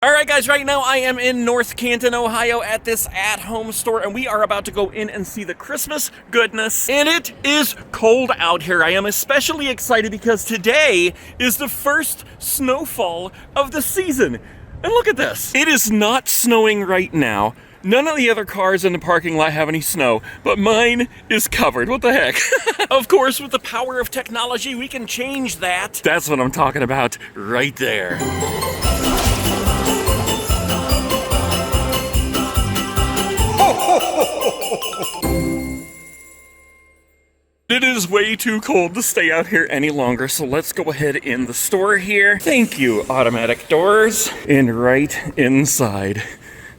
Alright guys, right now I am in North Canton, Ohio at this at-home store, and we are about to go in and see the Christmas goodness. And it is cold out here. I am especially excited because today is the first snowfall of the season. And look at this. It is not snowing right now. None of the other cars in the parking lot have any snow, but mine is covered. What the heck? Of course, with the power of technology, we can change that. That's what I'm talking about right there. It is way too cold to stay out here any longer, so let's go ahead in the store here. Thank you, automatic doors. And right inside,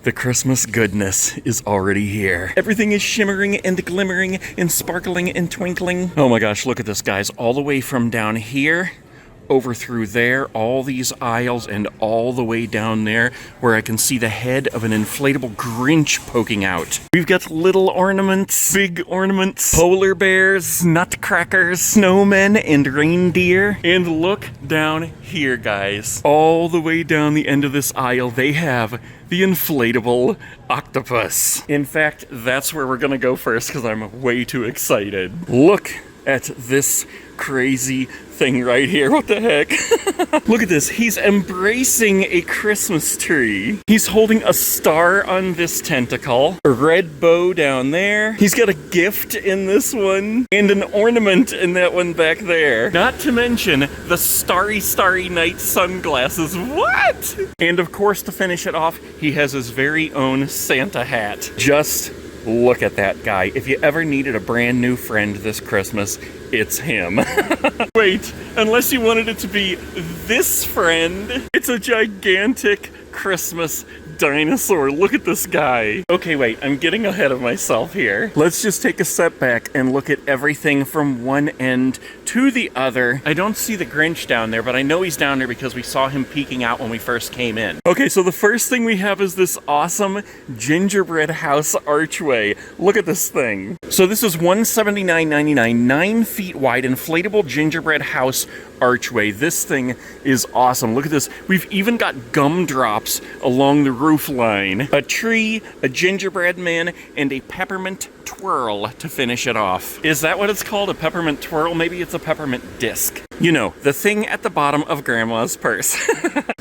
the Christmas goodness is already here. Everything is shimmering and glimmering and sparkling and twinkling. Oh my gosh, look at this, guys. All the way from down here over through there, all these aisles, and all the way down there where I can see the head of an inflatable Grinch poking out. We've got little ornaments, big ornaments, polar bears, nutcrackers, snowmen, and reindeer. And look down here, guys. All the way down the end of this aisle, they have the inflatable octopus. In fact, that's where we're gonna go first because I'm way too excited. Look at this crazy thing right here. What the heck? Look at this. He's embracing a Christmas tree. He's holding a star on this tentacle, a red bow down there. He's got a gift in this one and an ornament in that one back there. Not to mention the starry night sunglasses. What? And of course, to finish it off, he has his very own Santa hat. Just look at that guy. If you ever needed a brand new friend this Christmas, it's him. Wait, unless you wanted it to be this friend. It's a gigantic Christmas dinosaur. Look at this guy. Okay, wait, I'm getting ahead of myself here. Let's just take a step back and look at everything from one end to the other. I don't see the Grinch down there, but I know he's down there because we saw him peeking out when we first came in. Okay, so the first thing we have is this awesome gingerbread house archway. Look at this thing. So this is $179.99, 9 feet wide, inflatable gingerbread house archway. This thing is awesome. Look at this. We've even got gumdrops along the roof line. A tree, a gingerbread man, and a peppermint twirl to finish it off. Is that what it's called? A peppermint twirl? Maybe it's a peppermint disc. You know, the thing at the bottom of Grandma's purse.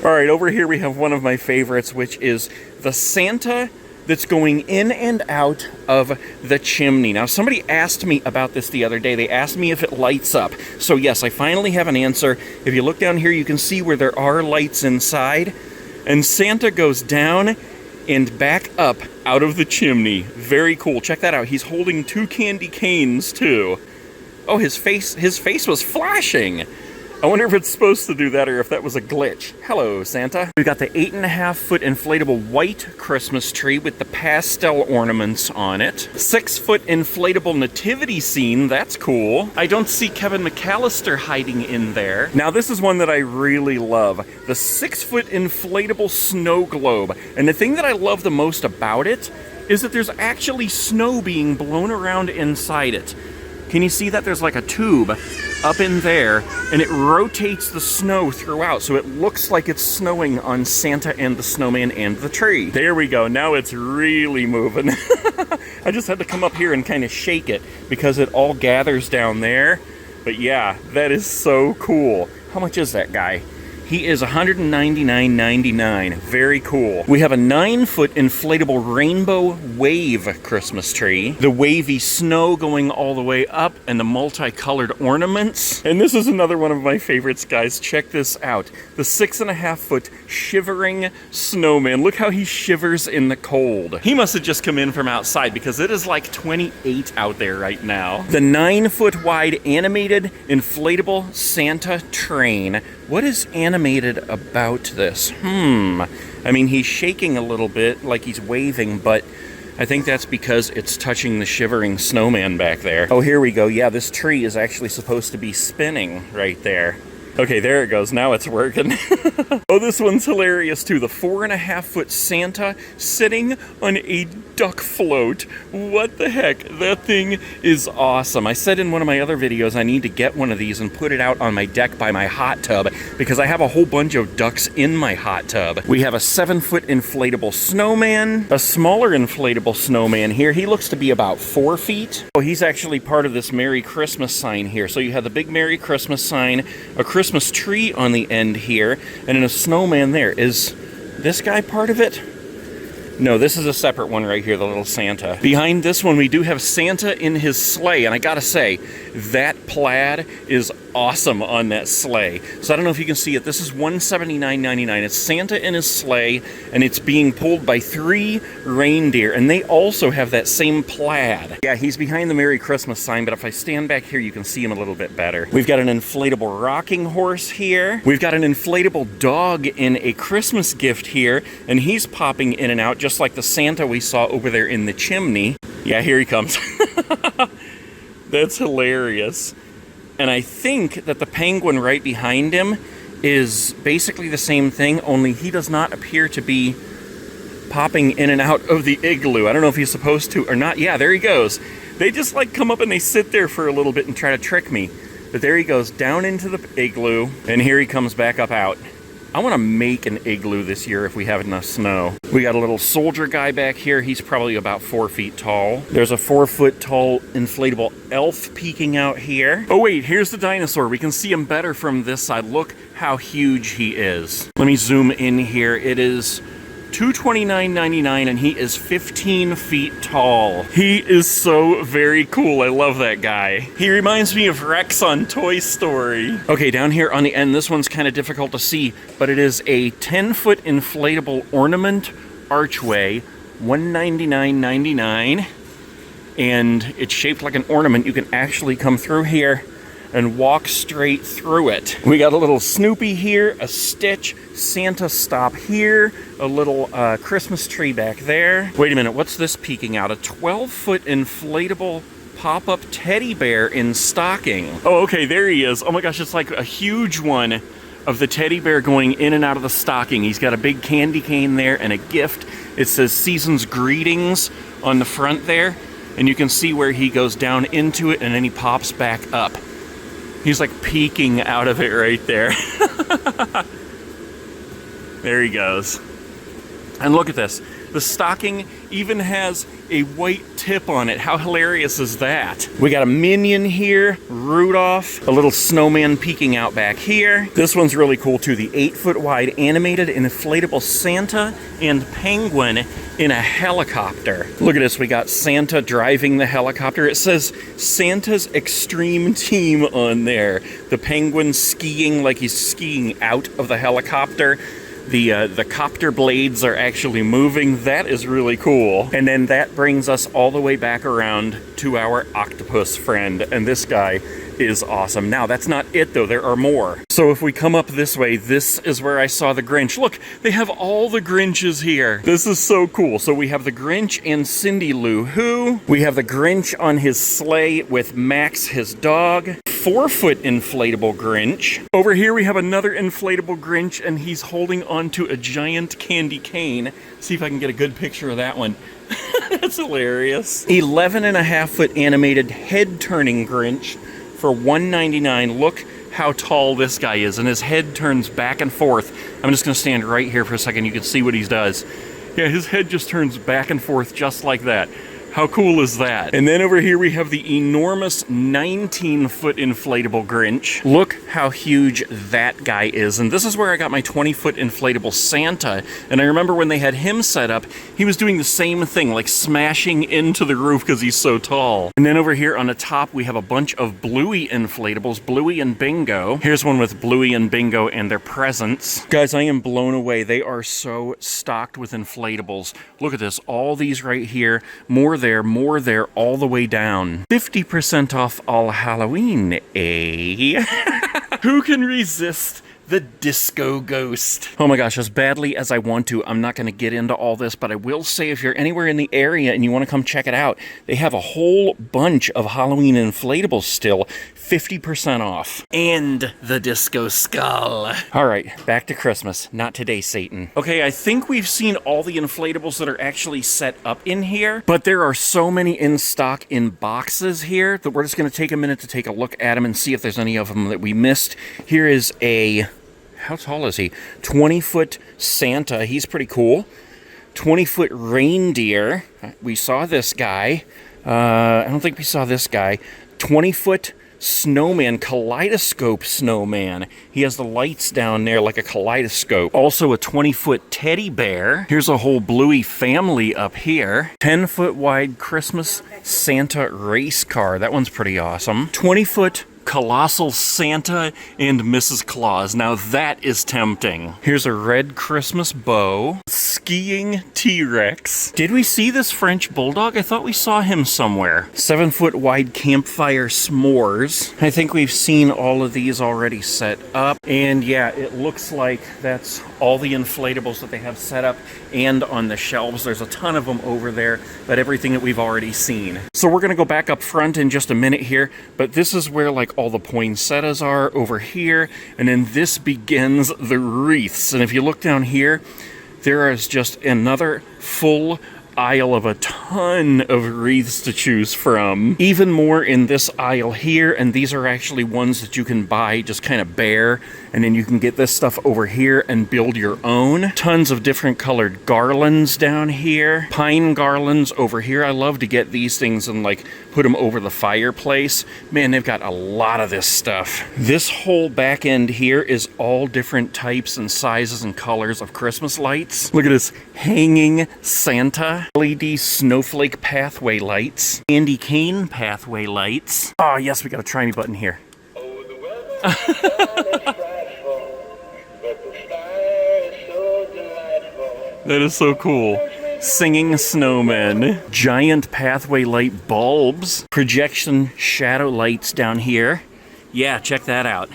All right, over here we have one of my favorites, which is the Santa that's going in and out of the chimney. Now, somebody asked me about this the other day. They asked me if it lights up. So yes, I finally have an answer. If you look down here, you can see where there are lights inside. And Santa goes down and back up out of the chimney. Very cool. Check that out. He's holding 2 candy canes, too. Oh, his face was flashing. I wonder if it's supposed to do that or if that was a glitch. Hello, Santa. We've got the 8.5-foot inflatable white Christmas tree with the pastel ornaments on it. 6-foot inflatable nativity scene. That's cool. I don't see Kevin McAllister hiding in there. Now, this is one that I really love. The 6-foot inflatable snow globe. And the thing that I love the most about it is that there's actually snow being blown around inside it. Can you see that? There's like a tube up in there, and it rotates the snow throughout, so it looks like it's snowing on Santa and the snowman and the tree. There we go. Now it's really moving. I just had to come up here and kind of shake it because it all gathers down there. But yeah, that is so cool. How much is that guy? He is $199.99. Very cool. We have a 9-foot inflatable rainbow wave Christmas tree. The wavy snow going all the way up and the multicolored ornaments. And this is another one of my favorites, guys. Check this out. The 6.5-foot shivering snowman. Look how he shivers in the cold. He must have just come in from outside because it is like 28 out there right now. The 9-foot wide animated inflatable Santa train. What is animated about this? I mean, he's shaking a little bit like he's waving, but I think that's because it's touching the shivering snowman back there. Oh, here we go. Yeah, this tree is actually supposed to be spinning right there. Okay, there it goes. Now it's working. Oh, this one's hilarious too. The 4.5-foot Santa sitting on a duck float. What the heck? That thing is awesome. I said in one of my other videos I need to get one of these and put it out on my deck by my hot tub because I have a whole bunch of ducks in my hot tub. We have a 7-foot inflatable snowman, a smaller inflatable snowman here. He looks to be about 4 feet. Oh, he's actually part of this Merry Christmas sign here. So you have the big Merry Christmas sign, a Christmas tree on the end here, and then a snowman there. Is this guy part of it? No, this is a separate one right here, the little Santa. Behind this one, we do have Santa in his sleigh, and I gotta say, that plaid is awesome on that sleigh. So I don't know if you can see it. This is $179.99. It's Santa in his sleigh, and it's being pulled by 3 reindeer, and they also have that same plaid. Yeah, he's behind the Merry Christmas sign, but if I stand back here, you can see him a little bit better. We've got an inflatable rocking horse here. We've got an inflatable dog in a Christmas gift here, and he's popping in and out just like the Santa we saw over there in the chimney. Yeah, here he comes. That's hilarious. And I think that the penguin right behind him is basically the same thing, only he does not appear to be popping in and out of the igloo. I don't know if he's supposed to or not. Yeah, there he goes. They just like come up and they sit there for a little bit and try to trick me. But there he goes down into the igloo, and here he comes back up out. I want to make an igloo this year if we have enough snow. We got a little soldier guy back here. He's probably about 4 feet tall. There's a 4-foot tall inflatable elf peeking out here. Oh wait, here's the dinosaur. We can see him better from this side. Look how huge he is. Let me zoom in here. It is $229.99, and he is 15 feet tall. He is so very cool. I love that guy. He reminds me of Rex on Toy Story. Okay, down here on the end, this one's kind of difficult to see, but it is a 10-foot inflatable ornament archway, $199.99, and it's shaped like an ornament. You can actually come through here and walk straight through it. We got a little Snoopy here, a Stitch, Santa stop here, a little Christmas tree back there. Wait a minute, what's this peeking out? A 12-foot inflatable pop-up teddy bear in stocking. Oh, okay, there he is. Oh my gosh, it's like a huge one of the teddy bear going in and out of the stocking. He's got a big candy cane there and a gift. It says Season's Greetings on the front there, and you can see where he goes down into it and then he pops back up. He's like peeking out of it right there. There he goes. And look at this. The stocking even has a white tip on it. How hilarious is that? We got a Minion here, Rudolph, a little snowman peeking out back here. This one's really cool too. The 8-foot wide animated inflatable Santa and penguin in a helicopter. Look at this. We got Santa driving the helicopter. It says Santa's Extreme Team on there. The penguin skiing like he's skiing out of the helicopter. The copter blades are actually moving. That is really cool. And then that brings us all the way back around to our octopus friend. And this guy is awesome. Now, that's not it, though. There are more. So if we come up this way, this is where I saw the Grinch. Look, they have all the Grinches here. This is so cool. So we have the Grinch and Cindy Lou Who. We have the Grinch on his sleigh with Max, his dog. 4-foot inflatable Grinch. Over here we have another inflatable Grinch, and he's holding onto a giant candy cane. See if I can get a good picture of that one. That's hilarious. 11.5-foot animated head-turning Grinch for $199. Look how tall this guy is, and his head turns back and forth. I'm just going to stand right here for a second. You can see what he does. Yeah, his head just turns back and forth just like that. How cool is that? And then over here we have the enormous 19-foot inflatable Grinch. Look how huge that guy is. And this is where I got my 20-foot inflatable Santa. And I remember when they had him set up, he was doing the same thing, like smashing into the roof because he's so tall. And then over here on the top, we have a bunch of Bluey inflatables, Bluey and Bingo. Here's one with Bluey and Bingo and their presents. Guys, I am blown away. They are so stocked with inflatables. Look at this, all these right here. More there, all the way down. 50% off all Halloween, eh? Who can resist the Disco Ghost. Oh my gosh, as badly as I want to, I'm not going to get into all this, but I will say if you're anywhere in the area and you want to come check it out, they have a whole bunch of Halloween inflatables still, 50% off. And the Disco Skull. All right, back to Christmas. Not today, Satan. Okay, I think we've seen all the inflatables that are actually set up in here, but there are so many in stock in boxes here that we're just going to take a minute to take a look at them and see if there's any of them that we missed. Here is a... how tall is he? 20-foot Santa. He's pretty cool. 20-foot reindeer. We saw this guy. I don't think we saw this guy. 20-foot snowman, kaleidoscope snowman. He has the lights down there like a kaleidoscope. Also a 20-foot teddy bear. Here's a whole Bluey family up here. 10-foot wide Christmas Santa race car. That one's pretty awesome. 20-foot colossal Santa and Mrs. Claus. Now that is tempting. Here's a red Christmas bow. Skiing T-Rex. Did we see this French bulldog? I thought we saw him somewhere. 7-foot wide campfire s'mores. I think we've seen all of these already set up. And yeah, it looks like that's all the inflatables that they have set up and on the shelves. There's a ton of them over there, but everything that we've already seen. So we're going to go back up front in just a minute here, but this is where like all the poinsettias are over here, and then this begins the wreaths. And if you look down here, there is just another full aisle of a ton of wreaths to choose from. Even more in this aisle here, and these are actually ones that you can buy just kind of bare, and then you can get this stuff over here and build your own. Tons of different colored garlands down here. Pine garlands over here. I love to get these things and like put them over the fireplace. Man, they've got a lot of this stuff. This whole back end here is all different types and sizes and colors of Christmas lights. Look at this hanging Santa. LED snowflake pathway lights. Candy cane pathway lights. Oh yes, we got a try me button here. Oh, the weather that is so cool. Singing snowmen. Giant pathway light bulbs. Projection shadow lights down here. Yeah, check that out.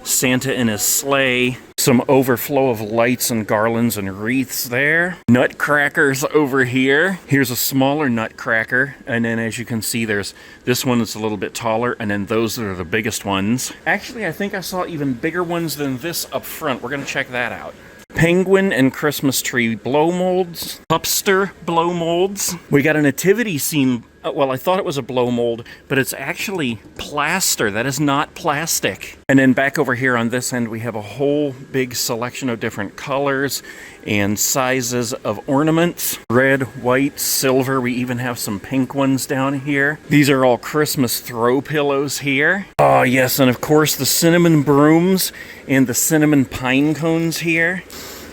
Santa in his sleigh. Some overflow of lights and garlands and wreaths there. Nutcrackers over here. Here's a smaller nutcracker, and then as you can see there's this one that's a little bit taller, and then those are the biggest ones. Actually, I think I saw even bigger ones than this up front. We're gonna check that out. Penguin and Christmas tree blow molds. Pupster blow molds. We got a nativity scene. Well, I thought it was a blow mold, but it's actually plaster. That is not plastic. And then back over here on this end, we have a whole big selection of different colors and sizes of ornaments. Red, white, silver. We even have some pink ones down here. These are all Christmas throw pillows here. Oh, yes, and of course the cinnamon brooms and the cinnamon pine cones here.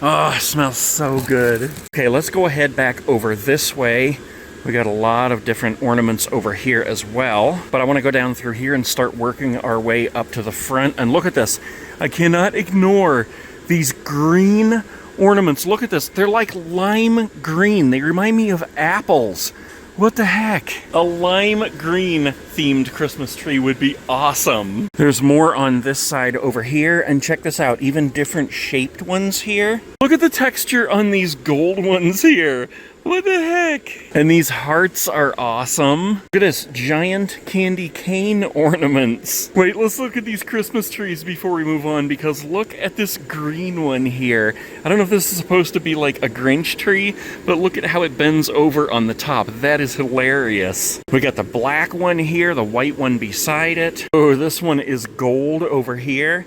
Oh, it smells so good. Okay, let's go ahead back over this way. We got a lot of different ornaments over here as well, but I want to go down through here and start working our way up to the front. And look at this. I cannot ignore these green ornaments. Look at this. They're like lime green. They remind me of apples. What the heck? A lime green themed Christmas tree would be awesome. There's more on this side over here, and check this out, even different shaped ones here. Look at the texture on these gold ones here. What the heck? And these hearts are awesome. Look at this, giant candy cane ornaments. Wait, let's look at these Christmas trees before we move on, because look at this green one here. I don't know if this is supposed to be like a Grinch tree, but look at how it bends over on the top. That is hilarious. We got the black one here, the white one beside it. Oh, this one is gold over here.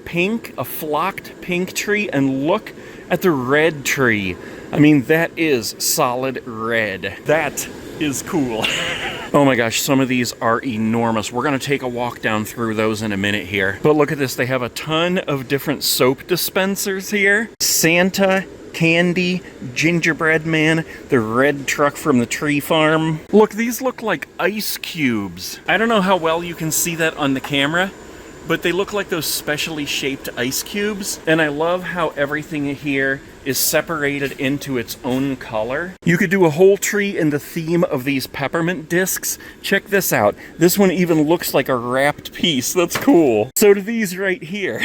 Pink, a flocked pink tree, and look at the red tree. I mean, that is solid red. That is cool. Oh my gosh, some of these are enormous. We're gonna take a walk down through those in a minute here. But look at this, they have a ton of different soap dispensers here. Santa, candy, gingerbread man, the red truck from the tree farm. Look, these look like ice cubes. I don't know how well you can see that on the camera, but they look like those specially shaped ice cubes. And I love how everything here is separated into its own color. You could do a whole tree in the theme of these peppermint discs. Check this out. This one even looks like a wrapped piece. That's cool. So do these right here.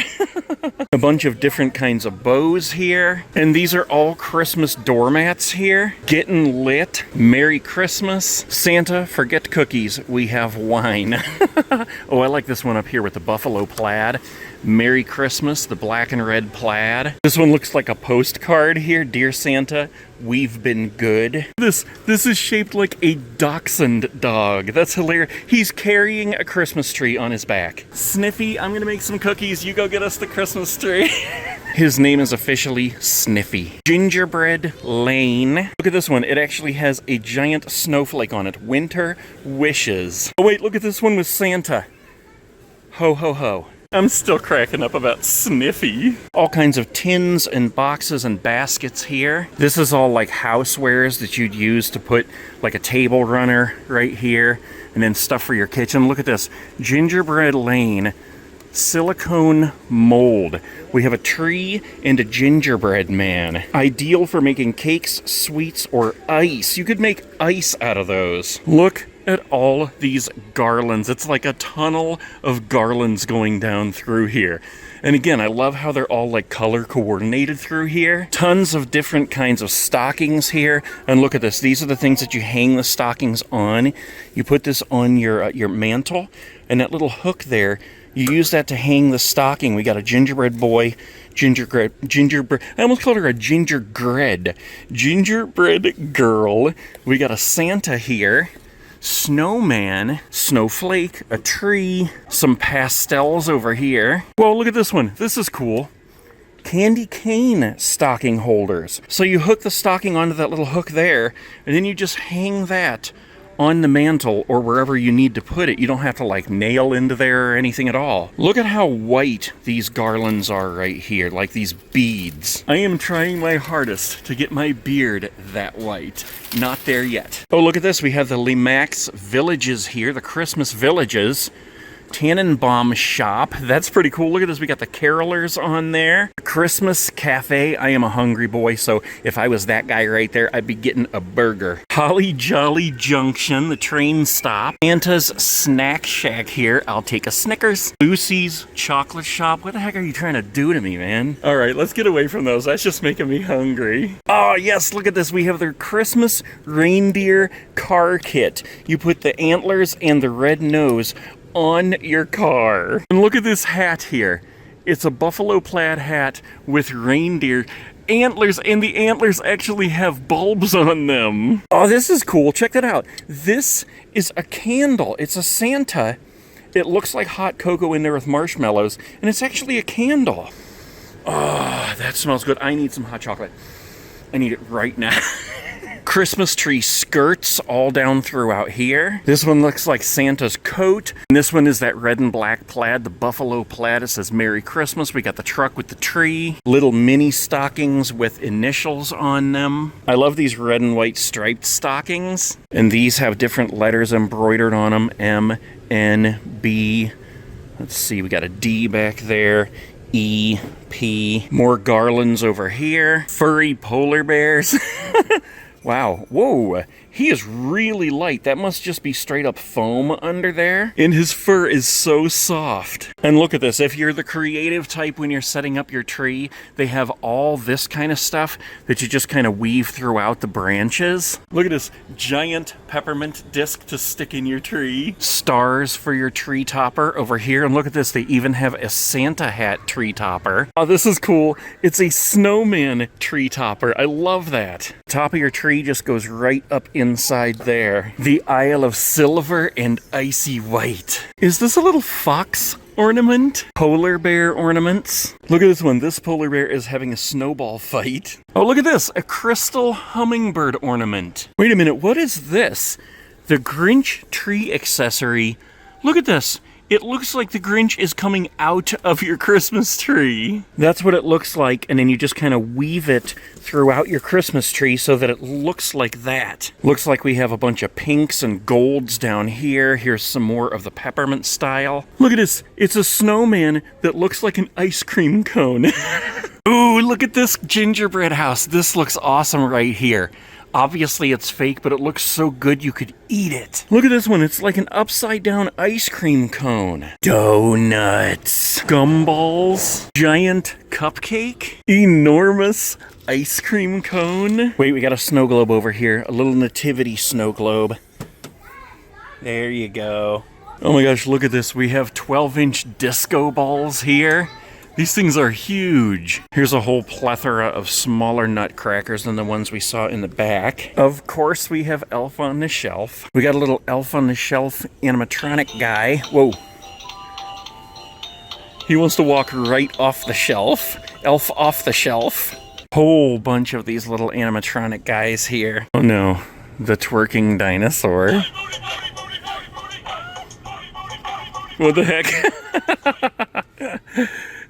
A bunch of different kinds of bows here. And these are all Christmas doormats here. Getting lit. Merry Christmas. Santa, forget cookies. We have wine. Oh, I like this one up here with the buffalo plaid. Merry Christmas, the black and red plaid. This one looks like a postcard here. Dear Santa, we've been good. This is shaped like a dachshund dog. That's hilarious. He's carrying a Christmas tree on his back. Sniffy, I'm gonna make some cookies. You go get us the Christmas tree. His name is officially Sniffy. Gingerbread Lane. Look at this one. It actually has a giant snowflake on it. Winter Wishes. Oh wait, look at this one with Santa. Ho, ho, ho. I'm still cracking up about Sniffy. All kinds of tins and boxes and baskets here. This is all like housewares that you'd use to put like a table runner right here, and then stuff for your kitchen. Look at this. Gingerbread Lane silicone mold. We have a tree and a gingerbread man. Ideal for making cakes, sweets, or ice. You could make ice out of those. Look at all these garlands. It's like a tunnel of garlands going down through here. And again, I love how they're all like color coordinated through here. Tons of different kinds of stockings here. And look at this. These are the things that you hang the stockings on. You put this on your mantle, and that little hook there, you use that to hang the stocking. We got a gingerbread boy, gingerbread, I almost called her a gingerbread girl. We got a Santa here. Snowman, snowflake, a tree, some pastels over here. Whoa, look at this one. This is cool. Candy cane stocking holders. So you hook the stocking onto that little hook there, and then you just hang that on the mantle or wherever you need to put it. You don't have to like nail into there or anything at all. Look at how white these garlands are right here, like these beads. I am trying my hardest to get my beard that white. Not there yet. Oh, look at this. We have the Limax Villages here, the Christmas Villages. Tannenbaum shop. That's pretty cool. Look at this. We got the carolers on there. Christmas cafe. I am a hungry boy, so if I was that guy right there, I'd be getting a burger. Holly Jolly Junction, the train stop. Santa's snack shack here. I'll take a Snickers. Lucy's chocolate shop. What the heck are you trying to do to me, man? All right, let's get away from those. That's just making me hungry. Oh, yes. Look at this. We have their Christmas reindeer car kit. You put the antlers and the red nose on your car. And look at this hat here. It's a buffalo plaid hat with reindeer antlers, and the antlers actually have bulbs on them. Oh, this is cool. Check that out. This is a candle. It's a Santa. It looks like hot cocoa in there with marshmallows, and it's actually a candle. Oh, that smells good. I need some hot chocolate. I need it right now. Christmas tree skirts all down throughout here. This one looks like Santa's coat. And this one is that red and black plaid, the buffalo plaid. It says Merry Christmas. We got the truck with the tree. Little mini stockings with initials on them. I love these red and white striped stockings. And these have different letters embroidered on them. M, N, B. Let's see, we got a D back there. E, P. More garlands over here. Furry polar bears. Wow, whoa, he is really light. That must just be straight up foam under there. And his fur is so soft. And look at this, if you're the creative type when you're setting up your tree, they have all this kind of stuff that you just kind of weave throughout the branches. Look at this giant peppermint disc to stick in your tree. Stars for your tree topper over here. And look at this, they even have a Santa hat tree topper. Oh, this is cool. It's a snowman tree topper. I love that. Top of your tree just goes right up inside there. The Isle of Silver and Icy White. Is this a little fox ornament? Polar bear ornaments. Look at this one. This polar bear is having a snowball fight. Oh, look at this. A crystal hummingbird ornament. Wait a minute. What is this? The Grinch tree accessory. Look at this. It looks like the Grinch is coming out of your Christmas tree. That's what it looks like, and then you just kind of weave it throughout your Christmas tree so that it looks like that. Looks like we have a bunch of pinks and golds down here. Here's some more of the peppermint style. Look at this. It's a snowman that looks like an ice cream cone. Ooh, look at this gingerbread house. This looks awesome right here. Obviously it's fake, but it looks so good you could eat it. Look at this one. It's like an upside down ice cream cone. Donuts. Gumballs. Giant cupcake. Enormous ice cream cone. Wait, we got a snow globe over here. A little nativity snow globe. There you go. Oh my gosh, look at this. We have 12-inch disco balls here. These things are huge. Here's a whole plethora of smaller nutcrackers than the ones we saw in the back. Of course, we have Elf on the Shelf. We got a little Elf on the Shelf animatronic guy. Whoa. He wants to walk right off the shelf. Elf off the shelf. Whole bunch of these little animatronic guys here. Oh no, the twerking dinosaur. What the heck?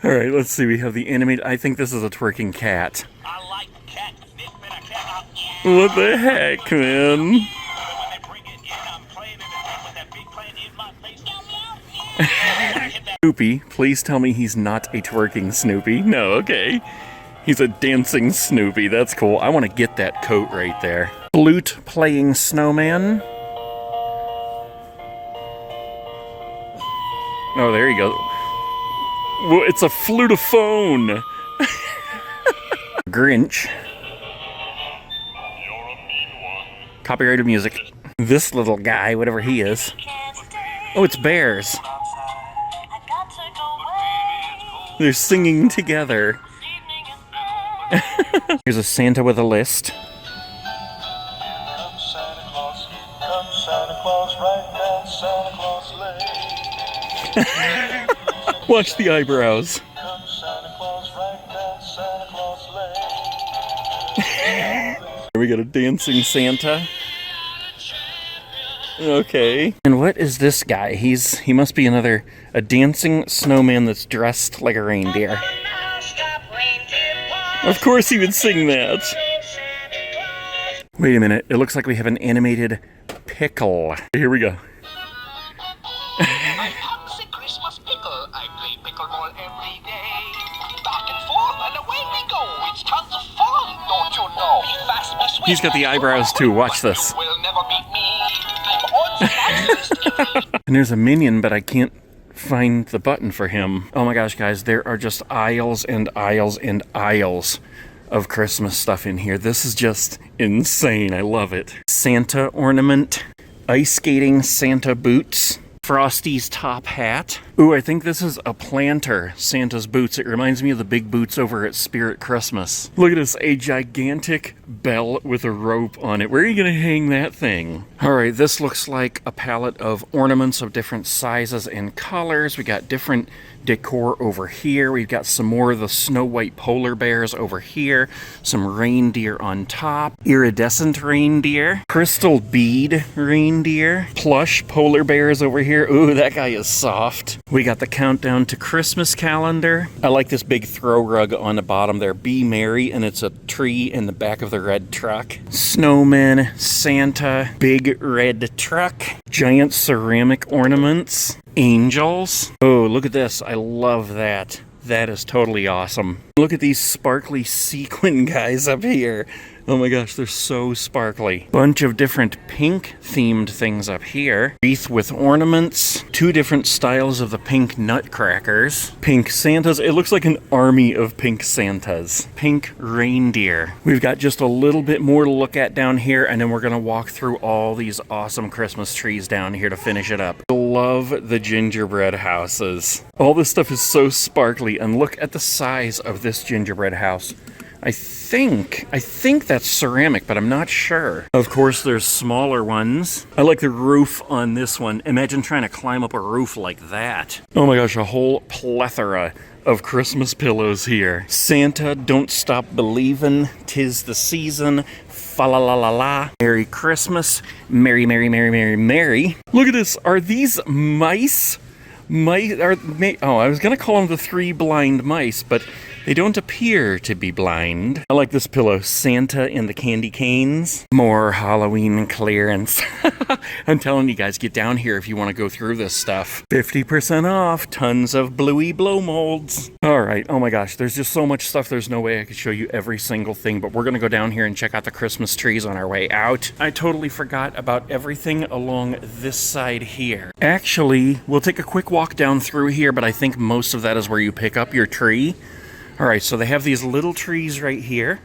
All right, let's see. We have the animated. I think this is a twerking cat. I like cats. This been a cat. What the heck, man? Snoopy, please tell me he's not a twerking Snoopy. No, okay. He's a dancing Snoopy. That's cool. I want to get that coat right there. Flute playing snowman. Oh, there you go. Well, it's a flutophone. Grinch. Copyrighted music. This little guy, whatever he is. Oh, it's bears. They're singing together. Here's a Santa with a list. Come Santa Claus, right down Santa Claus Lane. Watch the eyebrows. Come Santa Claus, right down Santa Claus Lane. Here we got a dancing Santa. Okay. And what is this guy? He must be a dancing snowman that's dressed like a reindeer. Of course he would sing that. Wait a minute. It looks like we have an animated pickle. Here we go. Christmas pickle. I play pickleball every day. Back and forth and away we go. It's tons of fun, don't you know? Be fast, be swift. He's got the eyebrows too. Watch this. You will never beat me. I'm on the And there's a minion, but I can't find the button for him. Oh my gosh, guys, there are just aisles and aisles and aisles of Christmas stuff in here. This is just insane. I love it. Santa ornament, ice skating Santa boots, Frosty's top hat. Ooh, I think this is a planter, Santa's boots. It reminds me of the big boots over at Spirit Christmas. Look at this, a gigantic bell with a rope on it. Where are you gonna hang that thing? All right, this looks like a palette of ornaments of different sizes and colors. We got different decor over here. We've got some more of the Snow White polar bears over here. Some reindeer on top. Iridescent reindeer. Crystal bead reindeer. Plush polar bears over here. Ooh, that guy is soft. We got the countdown to Christmas calendar. I like this big throw rug on the bottom there. Be merry, and it's a tree in the back of the red truck. Snowman, Santa, big red truck. Giant ceramic ornaments. Angels. Oh, look at this. I love that. That is totally awesome. Look at these sparkly sequin guys up here. Oh my gosh, they're so sparkly. Bunch of different pink themed things up here. Wreath with ornaments. Two different styles of the pink nutcrackers. Pink Santas. It looks like an army of pink Santas. Pink reindeer. We've got just a little bit more to look at down here, and then we're gonna walk through all these awesome Christmas trees down here to finish it up. Love the gingerbread houses. All this stuff is so sparkly, and look at the size of this gingerbread house. I think that's ceramic, but I'm not sure. Of course, there's smaller ones. I like the roof on this one. Imagine trying to climb up a roof like that. Oh my gosh, a whole plethora of Christmas pillows here. Santa, don't stop believin', 'tis the season. Fa la la la la. Merry Christmas. Merry, merry, merry, merry, merry. Look at this. Are these mice? I was gonna call them the three blind mice, but They don't appear to be blind. I like this pillow, Santa and the Candy Canes. More Halloween clearance. I'm telling you guys, get down here if you want to go through this stuff. 50% off, tons of Bluey blow molds. All right, oh my gosh, there's just so much stuff. There's no way I could show you every single thing, but we're gonna go down here and check out the Christmas trees on our way out. I totally forgot about everything along this side here. Actually, we'll take a quick walk down through here, but I think most of that is where you pick up your tree. All right, so they have these little trees right here.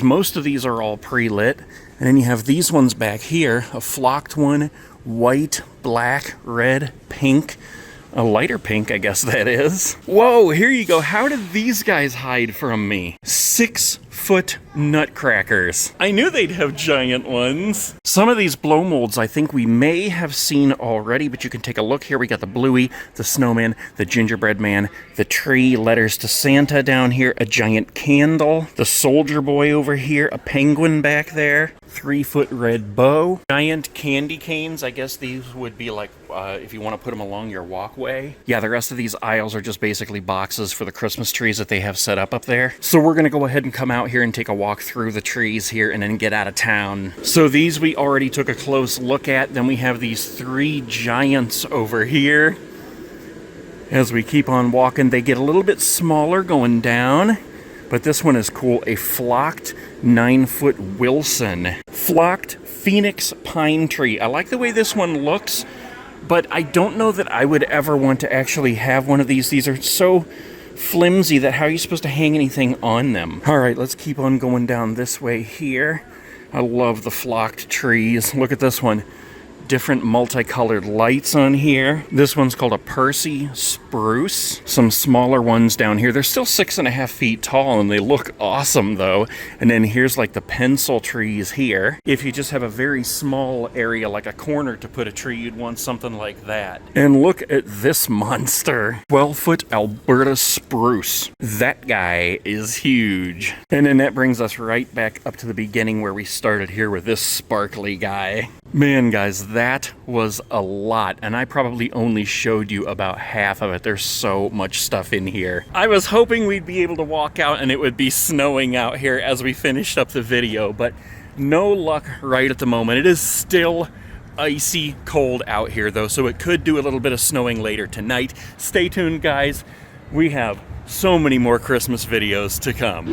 Most of these are all pre-lit. And then you have these ones back here, a flocked one, white, black, red, pink. A lighter pink, I guess that is. Whoa, here you go. How did these guys hide from me? 6-foot nutcrackers. I knew they'd have giant ones. Some of these blow molds I think we may have seen already, but you can take a look here. We got the Bluey, the snowman, the gingerbread man, the tree, letters to Santa down here, a giant candle, the soldier boy over here, a penguin back there, 3-foot red bow, giant candy canes. I guess these would be like if you want to put them along your walkway. Yeah, the rest of these aisles are just basically boxes for the Christmas trees that they have set up there. So we're going to go ahead and come out here and take a walk through the trees here and then get out of town. So these we already took a close look at. Then we have these 3 giants over here. As we keep on walking, they get a little bit smaller going down. But this one is cool, a flocked 9-foot Wilson. Flocked Phoenix pine tree. I like the way this one looks, but I don't know that I would ever want to actually have one of these. These are so flimsy that how are you supposed to hang anything on them? All right, let's keep on going down this way here. I love the flocked trees. Look at this one. Different multicolored lights on here. This one's called a Percy spruce. Some smaller ones down here. They're still 6.5 feet tall and they look awesome though. And then here's like the pencil trees here. If you just have a very small area, like a corner to put a tree, you'd want something like that. And look at this monster. 12-foot Alberta spruce. That guy is huge. And then that brings us right back up to the beginning where we started here with this sparkly guy. Man, guys, that was a lot, and I probably only showed you about half of it. There's so much stuff in here. I was hoping we'd be able to walk out and it would be snowing out here as we finished up the video, but no luck right at the moment. It is still icy cold out here, though, so it could do a little bit of snowing later tonight. Stay tuned, guys. We have so many more Christmas videos to come.